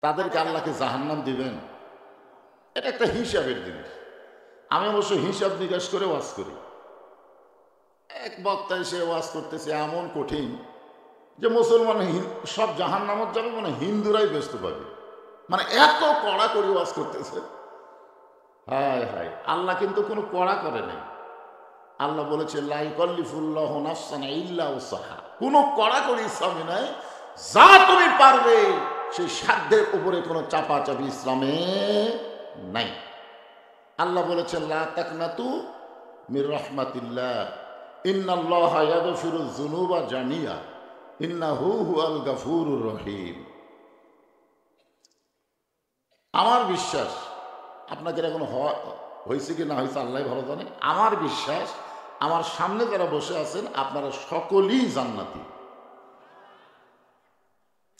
তাদেরকে আল্লাহকে জাহান্নাম দিবেন? এটা একটা হিসাবের জিনিস। আমি অবশ্য হিসাব নিকাশ করে ওয়াজ করি। এক বক্তা এসে ওয়াজ করতেছে এমন কঠিন যে মুসলমান সব জাহান্নামত যাবে, মানে হিন্দুরাই ব্যস্ত পাবে, মানে এত কড়া করে ওয়াজ করতেছে। হায় হায়, আল্লাহ কিন্তু কোনো কড়া করে নাই। আল্লাহ বলেছে লা ইউকাল্লিফুল্লাহু নাফসান ইল্লা উসাহা, কোনো কড়াকড়ি ইসলামে নাই। যা তুমি পারবে সেই সাধ্যের উপরে কোনো চাপাচাপি ইসলামে নাই। আল্লাহ বলেছেন লা তাকনাতু মির রাহমাতিল্লাহ ইন্নাল্লাহা ইয়াগফিরুয যুনুবা জামিয়া ইন্নাহু হুয়াল গাফুরুর রহিম। আমার বিশ্বাস, আপনাদের এখন হয়েছে কি না হয়েছে আল্লাহ ভালো জানে, আমার বিশ্বাস আমার সামনে যারা বসে আছেন আপনারা সকলেই জান্নাতি।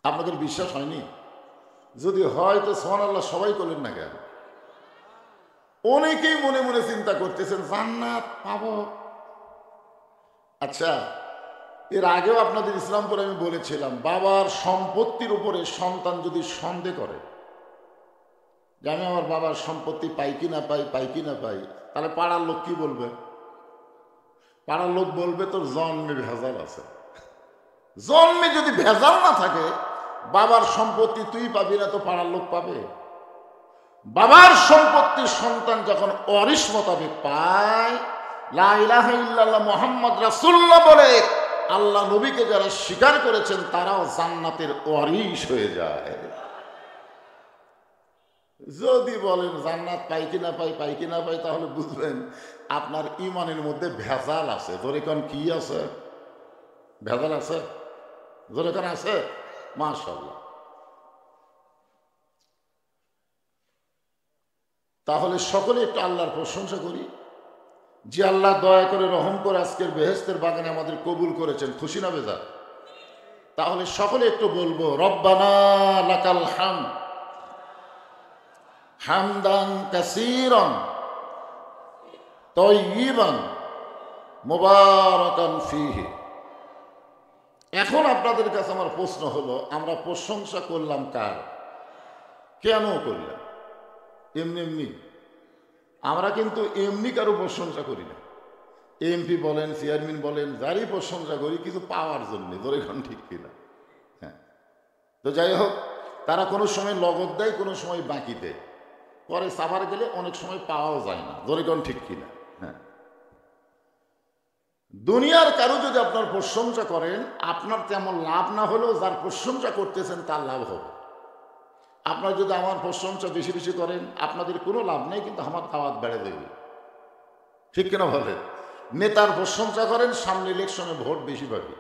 আপনাদের বিশ্বাস হয়নি? যদি হয় তো সুবহানাল্লাহ সবাই করলেন না কেন? অনেকেই মনে মনে চিন্তা করতেছেন জান্নাত পাবো। আচ্ছা, এর আগেও আপনাদের ইসলামপুরে আমি বলেছিলাম, বাবার সম্পত্তির উপরে সন্তান যদি সন্দেহ করে যে আমি আমার বাবার সম্পত্তি পাই কি না পাই, পাই কি না পাই, তাহলে পাড়ার লোক কি বলবে? পাড়ার লোক বলবে তোর জন্মে ভেজাল আছে। জন্মে যদি ভেজাল না থাকে, বাবার সম্পত্তি তুই পাবি না তো পাড়ার লোক পাবে? বাবার সম্পত্তির সন্তান যখন ওয়ারিশ মোতাবেক পায়, লা ইলাহা ইল্লাল্লাহ মুহাম্মদ রাসূলুল্লাহ বলে আল্লাহ নবীকে যারা স্বীকার করেছেন তারাও জান্নাতের ওয়ারিশ হয়ে যায়। যদি বলেন জান্নাত পাই কিনা পাই, পাই কিনা পাই, তাহলে বুঝবেন আপনার ইমানের মধ্যে ভেজাল আছে। ধরে কোন কি আছে? ভেজাল আছে? ধরে কোন আছে? মাশাআল্লাহ। তাহলে সকলে একটু আল্লাহর প্রশংসা করি যে আল্লাহ দয়া করে রহম করে আজকের বেহেশতের বাগানে আমাদের কবুল করেছেন। খুশি না বেজার? তাহলে সকলে একটু বলবো রব্বানা লাকাল হামদ হামদান কাসীরান তাইয়িবান মুবারাকান ফীহি। এখন আপনাদের কাছে আমার প্রশ্ন হলো, আমরা প্রশংসা করলাম কার? কেন করলাম? এমনি এমনি? আমরা কিন্তু এমনি কারো প্রশংসা করি না। এমপি বলেন, চেয়ারম্যান বলেন, যারই প্রশংসা করি কিছু পাওয়ার জন্য। ধরে এখন ঠিক কিনা? হ্যাঁ, তো যাই হোক, তারা কোনো সময় নগদ দেয়, কোনো সময় বাকি দেয়, পরে সাভার গেলে অনেক সময় পাওয়াও যায় না। ধরে কোন ঠিক কিনা? হ্যাঁ, দুনিয়ার কারো যদি আপনার প্রশংসা করেন, আপনার তেমন লাভ না হলেও যার প্রশংসা করতেছেন তার লাভ হবে। আপনার যদি আমার প্রশংসা বেশি বেশি করেন, আপনাদের কোনো লাভ নেই, কিন্তু আমার দাওয়াত বেড়ে দেবে। ঠিক কিনা বলেন? নেতার প্রশংসা করেন, সামনে ইলেকশনে ভোট বেশি পাবে,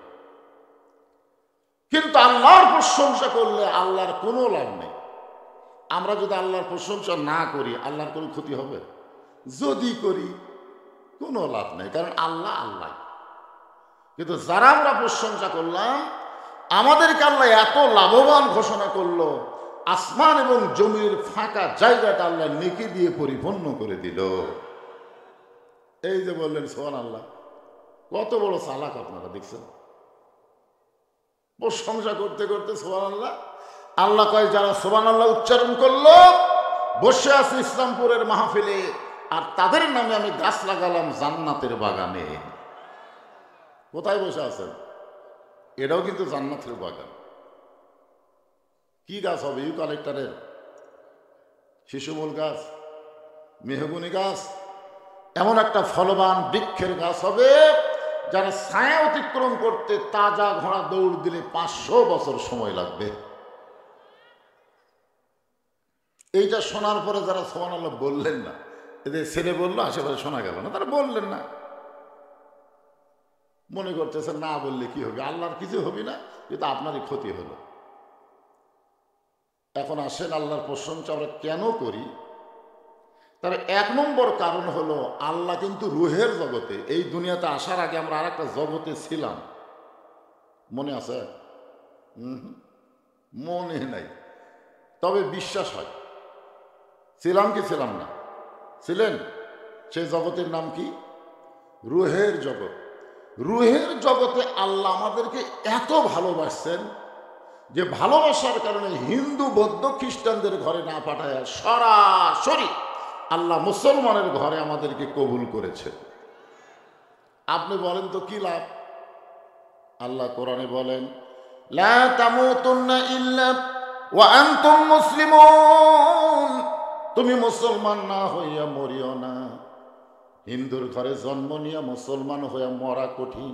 কিন্তু আল্লাহর প্রশংসা করলে আল্লাহর কোনো লাভ নেই। আমরা যদি আল্লাহর প্রশংসা না করি, আল্লাহর কোনো ক্ষতি হবে? যদি করি কোনো লাভ নেই, কারণ আল্লাহ আল্লাহ। কিন্তু যারা আমরা প্রশংসা করলাম, আমাদেরকে আল্লাহ এত লাভবান ঘোষণা করলো, আসমান এবং জমির ফাঁকা জায়গাটা আল্লাহ নেকি দিয়ে পরিপূর্ণ করে দিল। এই যে বললেন সুবহানাল্লাহ, কত বড় চালাক আপনারা দেখছেন। প্রশংসা করতে করতে সুবহানাল্লাহ, আল্লাহ কয় যারা সুবহানাল্লাহ উচ্চারণ করলো, বসে আছে ইসলামপুরের মাহফিলে, আর তাদের নামে আমি গাছ লাগালাম জান্নাতের বাগানে। কোথায় বসে আছেন? এটাও কিন্তু জান্নাতের বাগান। কি গাছ হবে? ইউক্যালিপটাসের, শিশুমূল গাছ, মেহগনি গাছ, এমন একটা ফলবান বৃক্ষের গাছ হবে যারা ছায়া অতিক্রম করতে তাজা ঘোড়া দৌড় দিলে 500 বছর সময় লাগবে। এইটা শোনার পরে যারা সুবহানাল্লাহ বললেন না, এদের ছেলে বললো, আশেপাশে শোনা গেল না, তারা বললেন না, মনে করতেছে না বললে কি হবে, আল্লাহর কিছু হবে না, কিন্তু আপনারই ক্ষতি হলো। এখন আসেন আল্লাহর প্রশংসা আমরা কেন করি? তার 1 নম্বর কারণ হলো আল্লাহ কিন্তু রুহের জগতে, এই দুনিয়াতে আসার আগে আমরা আর একটা জগতে ছিলাম। মনে আছে? মনে নাই, তবে বিশ্বাস হয়। ছিলাম কি ছিলাম না? ছিলেন। সেই জগতের নাম কি? রুহের জগৎ। রুহের জগতে আল্লাহ আমাদেরকে এত ভালোবাসছেন যে ভালোবাসার কারণে হিন্দু বৌদ্ধ খ্রিস্টানদের ঘরে না পাঠায় সরাসরি আল্লাহ মুসলমানের ঘরে আমাদেরকে কবুল করেছে। আপনি বলেন তো কি লাভ? আল্লাহ কোরআনে বলেন, লা তামুতুন্না ইল্লা ওয়া আনতুম মুসলিমুন, তুমি মুসলমান না হইয়া মরিও না। হিন্দুর ঘরে জন্ম নিয়ে মুসলমান হয়ে মরা কঠিন,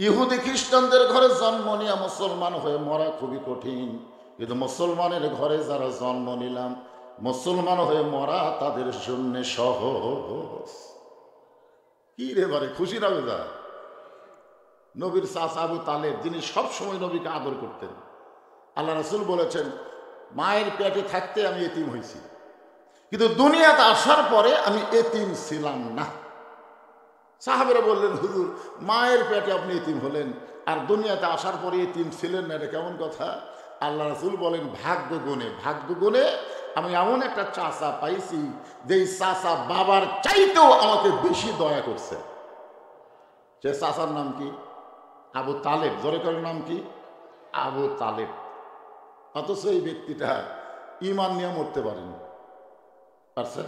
ইহুদি খ্রিস্টানদের ঘরে জন্ম নিয়ে মুসলমান হয়ে মরা খুবই কঠিন, কিন্তু মুসলমানের ঘরে যারা জন্ম নিলাম মুসলমান হয়ে মরা তাদের জন্য সহজ। কি রে বারে, খুশি না বেজা? নবীর চাচা আবু তালেব, যিনি সবসময় নবীকে আদর করতেন, আল্লাহ রাসূল বলেছেন, মায়ের পেটে থাকতে আমি এতিম হয়েছি, কিন্তু দুনিয়াতে আসার পরে আমি এতিম ছিলাম না। সাহাবেরা বললেন, হুজুর মায়ের পেটে আপনি এতিম হলেন আর দুনিয়াতে আসার পরে এতিম ছিলেন না, এটা কেমন কথা? আল্লাহ রাসূল বলেন, ভাগ্য গুণে আমি এমন একটা চাচা পাইছি যেই চাচা বাবার চাইতেও আমাকে বেশি দয়া করছে। সে চাচার নাম কি? আবু তালেব। জোরে করে নাম কি? আবু তালেব। অথচ এই ব্যক্তিটা ঈমান নিয়ে মরতে পারেনি, পারছে?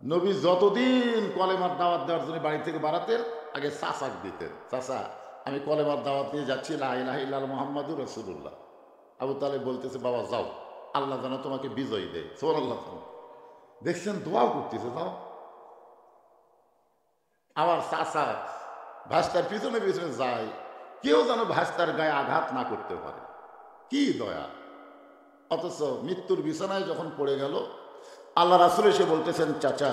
নবী যতদিন কলেমার দাওয়াত দেওয়ার জন্য বাড়ি থেকে বাড়াতেন, আগে চাচাক দিতেন, চাচা আমি কলেমার দাওয়াত নিয়ে যাচ্ছি, লা ইলাহা ইল্লাল্লাহ মুহাম্মাদুর রাসূলুল্লাহ। আবু তালেব বলতেছে, বাবা যাও, আল্লাহ যেন তোমাকে বিজয় দেয়। সুবহানাল্লাহ। দেখছেন, দোয়াও করতেছে, যাও। আমার চাচা ভাস্তার পিছনে পিছনে যায়, কেউ যেন ভাস্তার গায়ে আঘাত না করতে পারে। কি দয়া! অথচ মৃত্যুর বিছানায় যখন পড়ে গেল, আল্লাহ রাসূল এসে বলতেছেন, চাচা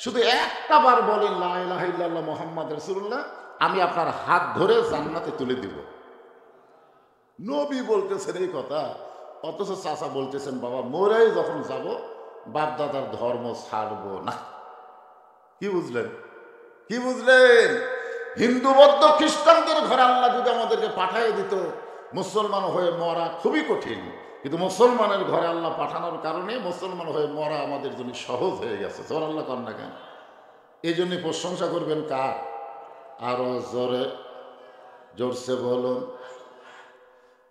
শুধু একটা বার বলেন লা ইলাহা ইল্লাল্লাহ মুহাম্মাদ রাসূলুল্লাহ, আমি আপনার হাত ধরে জান্নাতে তুলে দিব। নবী বলতেছেন এই কথা, অথচ চাচা বলতেছেন, বাবা মরেই যখন যাব বাপ দাদার ধর্ম ছাড়বো না। কি বুঝলেন? কি বুঝলেন? হিন্দু বৌদ্ধ খ্রিস্টানদের ঘরে আল্লাহ যদি আমাদেরকে পাঠিয়ে দিত, মুসলমান হয়ে মরা খুবই কঠিন, কিন্তু মুসলমানের ঘরে আল্লাহ পাঠানোর কারণে মুসলমান হয়ে মরা আমাদের জন্য সহজ হয়ে গেছে। সুবহানাল্লাহ কর না কেন? এই জন্য প্রশংসা করবেন কার? আরো জোরসে বলুন।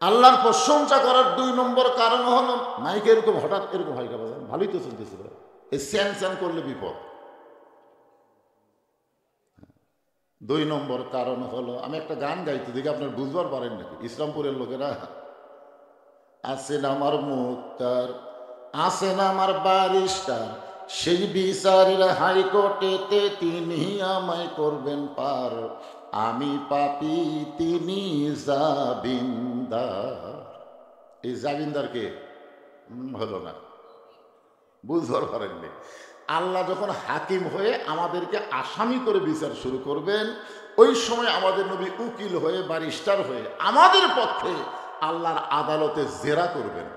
আল্লাহর প্রশংসা করার 2 নম্বর কারণ হলো, মাইকে এরকম হঠাৎ এরকম হয়, ভালোই তো চলতেছিল, এই স্যান করলে বিপদ। 2 নম্বর কারণ হলো, আমি একটা গান গাইতে দেখি, আপনার বুঝবার পারেন নাকি? ইসলামপুরের লোকেরা, আছেন আমার মুক্তার, আছেন আমার বারিস্টার, সেই বিচারের হাইকোর্টেতে তিনি আমায় করবেন পার, আমি পাপী তিনি জামিনদার। এই জামিনদারকে হলো না, বুঝবার পারেননি। আল্লাহ যখন হাকিম হয়ে আমাদেরকে আসামি করে বিচার শুরু করবেন, ওই সময় আমাদের নবী উকিল হয়ে ব্যারিস্টার হয়ে আমাদের পক্ষে আল্লাহর আদালতে জেরা করবেন,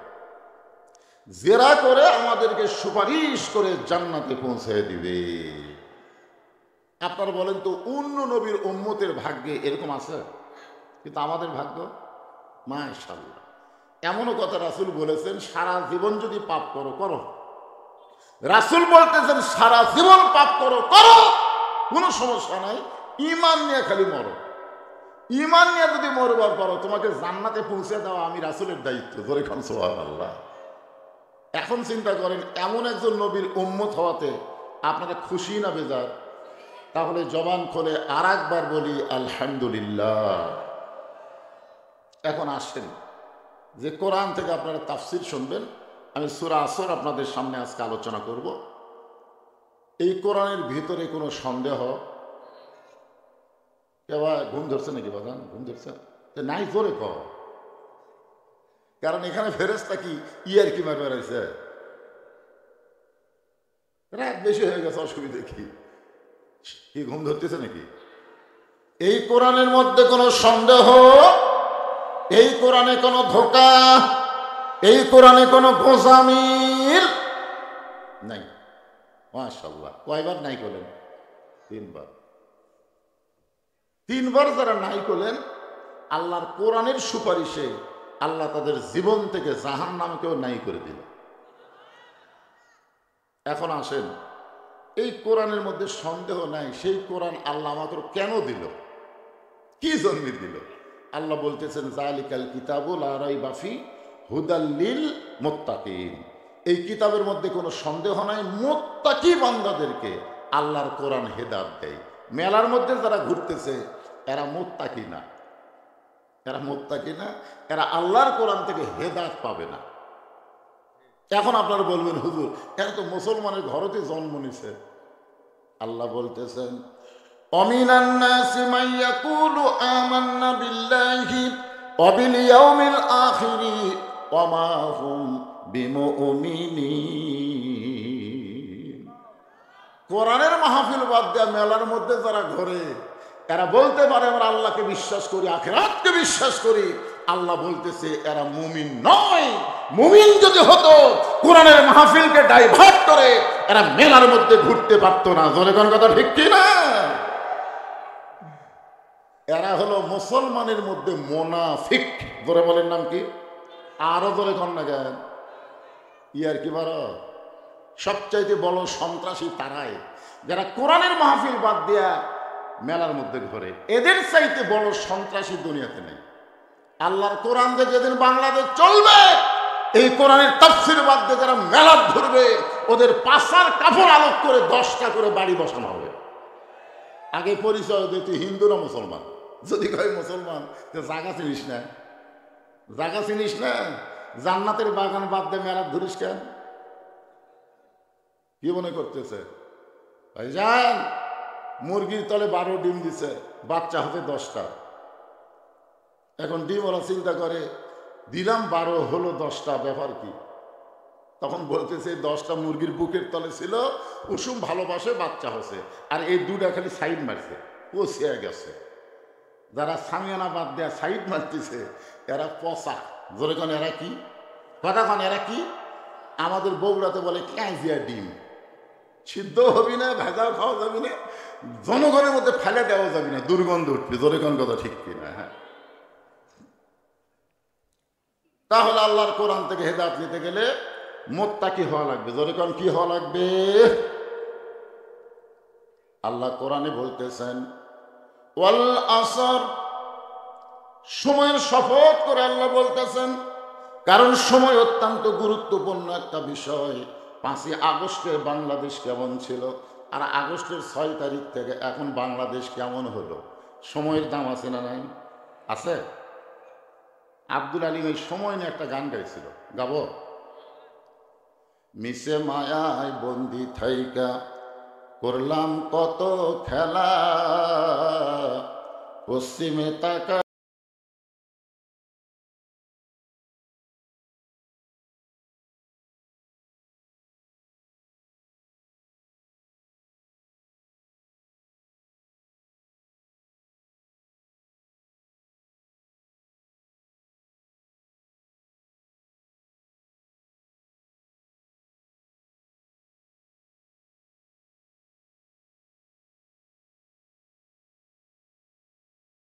জেরা করে আমাদেরকে সুপারিশ করে জান্নাতে পৌঁছে দিবে। আপনারা বলেন তো, অন্য নবীর উম্মতের ভাগ্যে এরকম আছে? কিন্তু আমাদের ভাগ্য মাশাআল্লাহ। এমনও কথা রাসূল বলেছেন, সারা জীবন যদি পাপ করো করো, রাসূল বলতেছেন সারা জীবন পাপ করো করো, কোনো সমস্যা নাই, ঈমান নিয়ে খালি মরো। ঈমান নিয়ে যদি মরবার পরো, তোমাকে জান্নাতে পৌঁছে দেওয়া আমি রাসূলের দায়িত্ব। জোরে খান সুবহানাল্লাহ। এখন চিন্তা করেন, এমন একজন নবীর উম্মত হওয়াতে আপনারা খুশি না বেজার? তাহলে জবান খুলে আর একবার বলি আলহামদুলিল্লাহ। এখন আসেন যে কোরআন থেকে আপনারা তাফসীর শুনবেন। আমি সূরা আসর আপনাদের সামনে আজকে আলোচনা করব। এই কোরআনের ভিতরে কোনো সন্দেহ? কেউ ঘুম ধরছে নাকি বাজান? ঘুম ধরছে নাই? জোরে কর, কারণ এখানে ফেরেশতা কি ইয়ার কি মারবার আছে? রাত বেশি হয়ে গেছে, অসুবিধা কি? কি ঘুম ধরতেছে নাকি? এই কোরআনের মধ্যে কোনো সন্দেহ, এই কোরআনে কোনো ধোঁকা, এই কোরআনে কোনো গোজামিল নাই। মাশাআল্লাহ। কয়বার নাই করলেন? 3 বার। 3 বার যারা নাই করলেন, আল্লাহর কোরআনের সুপারিশে আল্লাহ তাদের জীবন থেকে জাহান্নামকেও নাই করে দিল। এখন আসেন, এই কোরআনের মধ্যে সন্দেহ নাই, সেই কোরআন আল্লাহ আমাকে কেন দিল? কি জন্য দিল? আল্লাহ বলতেছেন জালিকাল কিতাবু লা রাইবা ফি হুদাল লিল মুত্তাকিন। এই কিতাবের মধ্যে কোনো সন্দেহ নাই, মুত্তাকি বান্দাদেরকে আল্লাহর কোরআন হেদায়েত দেয়। মেলার মধ্যে যারা ঘুরতেছে এরা মুত্তাকি না, এরা মুত্তাকি না, এরা আল্লাহর কোরআন থেকে হেদায়েত পাবে না। এখন আপনারা বলবেন হুজুর এরা তো মুসলমানের ঘরেতে জন্ম নিছে। আল্লাহ বলতেছেন অমিনান নাসি মান ইয়াকুলু আমান্না বিল্লাহি ওয়া বিল ইয়াউমিল আখিরি ওয়া মা হুম বিমুমিনিন। কোরআনের মাহফিল বাদ দেয়া মেলার মধ্যে যারা ঘরে এরা বলতে পারে আমরা আল্লাহকে বিশ্বাস করি, আখিরাতকে বিশ্বাস করি। আল্লাহ বলতেছে এরা মুমিন নয়। মুমিন যদি হতো কোরআনের মাহফিলকে ডাইভার্ট করে এরা মেলার মধ্যে ঘুরতে পারতো না। জোরে কোন কথা ঠিক কি না? এরা হলো মুসলমানের মধ্যে মুনাফিক। জোরে বলেন নাম কি? আরো জোরে কোন না কেন? ইয়ার কি বড় সবচাইতে বড় সন্ত্রাসী তারাই যারা কোরআনের মাহফিল বাদ দিয়া মেলার মধ্যে ঘরে। এদের চাইতে বড় সন্ত্রাসী দুনিয়াতে নেই। আল্লাহর কোরআন দিয়ে যেদিন বাংলাদেশ চলবে, এই কোরআনের তাফসীর বাদ দিয়ে যারা মেলা ধরবে ওদের পাশার কাপড় আলোক করে 10টা করে বাড়ি বসানো হবে। আগে পরিচয় দিই তুই হিন্দু না মুসলমান। যদি কয় মুসলমান তো জায়গা চিনিস না, জায়গা চিনিস না, জান্নাতের বাগান বাদ দিয়ে মেলা ধরিস কেন? কি মনে করতেছে ভাইজান? মুরগির তলে 12 ডিম দিছে, বাচ্চা হতে 10টা। এখন ডিম ওরা চিন্তা করে দিলাম 12 হলো 10টা, ব্যাপার কি? তখন বলতেছে 10টা মুরগির বুকের তলে ছিল, কুসুম ভালোবাসে বাচ্চা হচ্ছে, আর এই 2টা খালি সাইড মারছে, ও ছেয়ে গেছে। যারা সামিয়ানা বাদ দেয়া সাইড মারতেছে এরা পচা। জোরে কোন এরা কি কথা কোন? এরা কি? আমাদের বগুড়াতে বলে ক্যাঁজিয়া ডিম। সিদ্ধ হবি না, ভেজাল খাওয়া যাবি না, জনগণের মধ্যে ফেলে দেওয়া যাবি না, দুর্গন্ধ উঠবে। জোরে কোন কথা ঠিক কিনা? হ্যাঁ। তাহলে আল্লাহর কোরআন থেকে হেদায়েত নিতে গেলে মুত্তাকি হওয়া লাগবে। জোরে কোন কি হওয়া লাগবে? আল্লাহ কোরআনে বলতেছেন ওয়াল আসর, সময়ের শপথ করে আল্লাহ বলতেছেন, কারণ সময় অত্যন্ত গুরুত্বপূর্ণ একটা বিষয়। 5ই আগস্টে বাংলাদেশ কেমন ছিল আর আগস্টের 6 তারিখ থেকে এখন বাংলাদেশ কেমন হলো, সময়ের দাম আছে না নাই? আছে। আব্দুল আলী ওই সময় নিয়ে একটা গান গাইছিল, গাবো? মিশে মায়ায় বন্দি থাইকা করলাম কত খেলা, পশ্চিমে তাকা